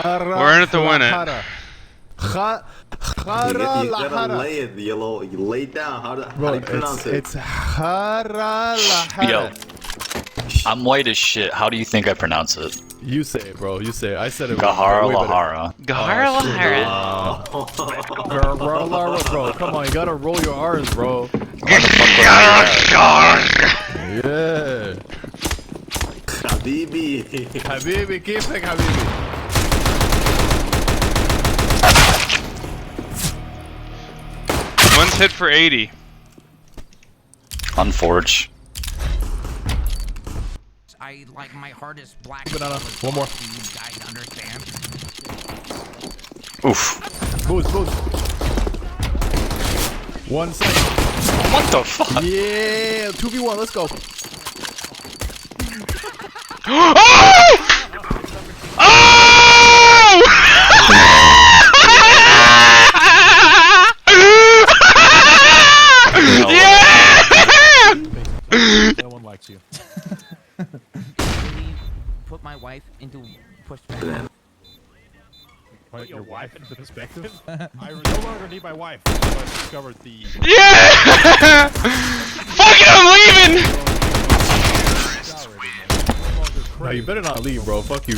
We're in it to win it. You gotta lay it, you lay it down. How do you pronounce it? It's haralahara. Yo, I'm white as shit. How do you think I pronounce it? You say it, bro. You say it. I said it. Gahara way better. Lahara. Gahara Lahara. Gahara, bro. Come on, you gotta roll your R's, bro. Why the fuck would I do that? Yeah. Habibi. Habibi, كيفك حبيبي? One's hit for 80. Unforge. I like my hardest black. Banana. One more. You guys understand? Oof. Boost, boost. One second. What the fuck? Yeah, 2v1, let's go. Oh! Oh! Yeah! No one likes you. Really put my wife into perspective. Put your wife into perspective? I no longer need my wife. So I discovered the. Yeah! Fuck it, I'm leaving! No, you better not leave, bro. Fuck you.